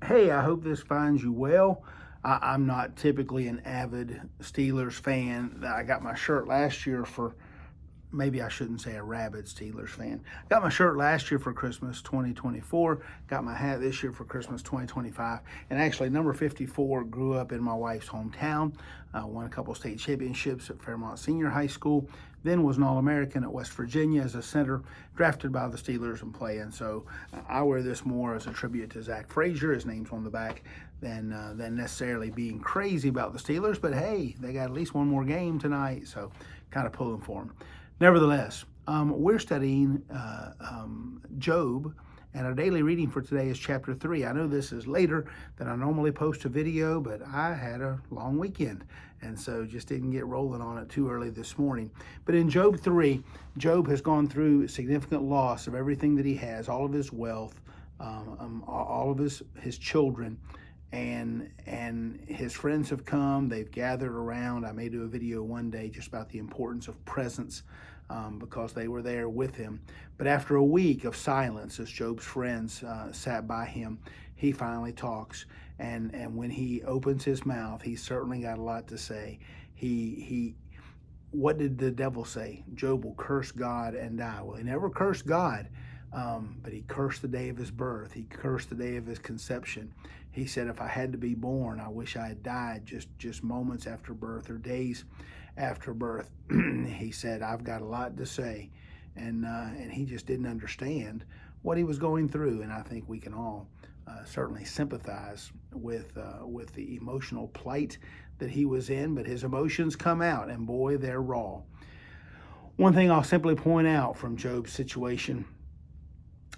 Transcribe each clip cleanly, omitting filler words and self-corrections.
Hey, I hope this finds you well. I'm not typically an avid Steelers fan. I got my shirt last year for, maybe I shouldn't say a rabid Steelers fan. Got my shirt last year for Christmas 2024. Got my hat this year for Christmas 2025. And actually, number 54 grew up in my wife's hometown. Won a couple state championships at Fairmont Senior High School. Then was an All-American at West Virginia as a center, drafted by the Steelers and playing. So I wear this more as a tribute to Zach Frazier. His name's on the back than necessarily being crazy about the Steelers. But hey, they got at least one more game tonight, so kind of pulling for them. Nevertheless, we're studying Job, and our daily reading for today is chapter 3. I know this is later than I normally post a video, but I had a long weekend, and so just didn't get rolling on it too early this morning. But in Job 3, Job has gone through significant loss of everything that he has, all of his wealth, all of his children, and his friends have come. They've gathered around. I may do a video one day just about the importance of presence, because they were there with him. But after a week of silence, as Job's friends sat by him, he finally talks. And when he opens his mouth, he's certainly got a lot to say. What did the devil say? Job will curse God and die. Well, he never cursed God. But he cursed the day of his birth. He cursed the day of his conception. He said, if I had to be born, I wish I had died just moments after birth or days after birth. He said, I've got a lot to say. And he just didn't understand what he was going through. And I think we can all certainly sympathize with the emotional plight that he was in. But his emotions come out, and boy, they're raw. One thing I'll simply point out from Job's situation,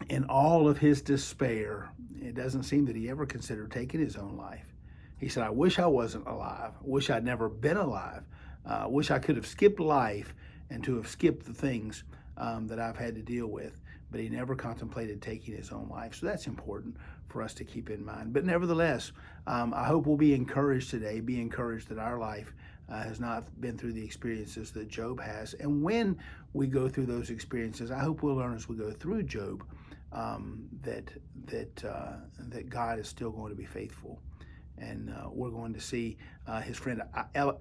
in all of his despair, it doesn't seem that he ever considered taking his own life. He said, I wish I wasn't alive. I wish I'd never been alive. I wish I could have skipped life and to have skipped the things that I've had to deal with. But he never contemplated taking his own life. So that's important for us to keep in mind. But nevertheless, I hope we'll be encouraged today, be encouraged that our life has not been through the experiences that Job has. And when we go through those experiences, I hope we'll learn as we go through Job that God is still going to be faithful. And we're going to see his friend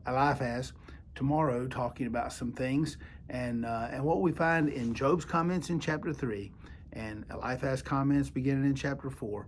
Eliphaz tomorrow talking about some things. And what we find in Job's comments in chapter 3 and Eliphaz's comments beginning in chapter 4,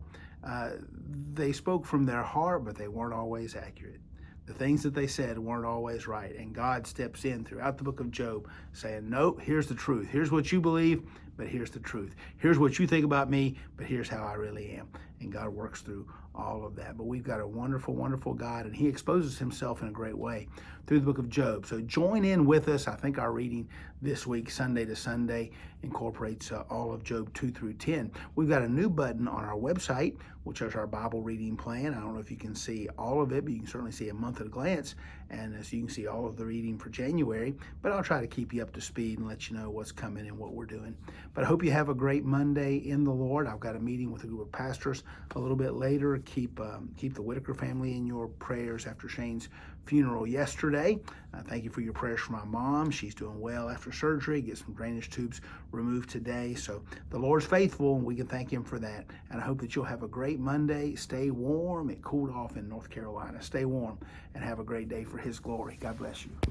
they spoke from their heart, but they weren't always accurate. The things that they said weren't always right. And God steps in throughout the book of Job saying, nope, here's the truth. Here's what you believe, but here's the truth. Here's what you think about me, but here's how I really am. And God works through all of that. But we've got a wonderful, wonderful God, and he exposes himself in a great way through the book of Job. So join in with us. I think our reading this week, Sunday to Sunday, incorporates all of Job 2 through 10. We've got a new button on our website, which is our Bible reading plan. I don't know if you can see all of it, but you can certainly see a month at a glance. And so you can see all of the reading for January. But I'll try to keep you up to speed and let you know what's coming and what we're doing. But I hope you have a great Monday in the Lord. I've got a meeting with a group of pastors a little bit later. Keep the Whitaker family in your prayers after Shane's funeral yesterday. Thank you for your prayers for my mom. She's doing well after surgery. Get some drainage tubes removed today. So the Lord's faithful, and we can thank him for that. And I hope that you'll have a great Monday. Stay warm. It cooled off in North Carolina. Stay warm and have a great day for his glory. God bless you.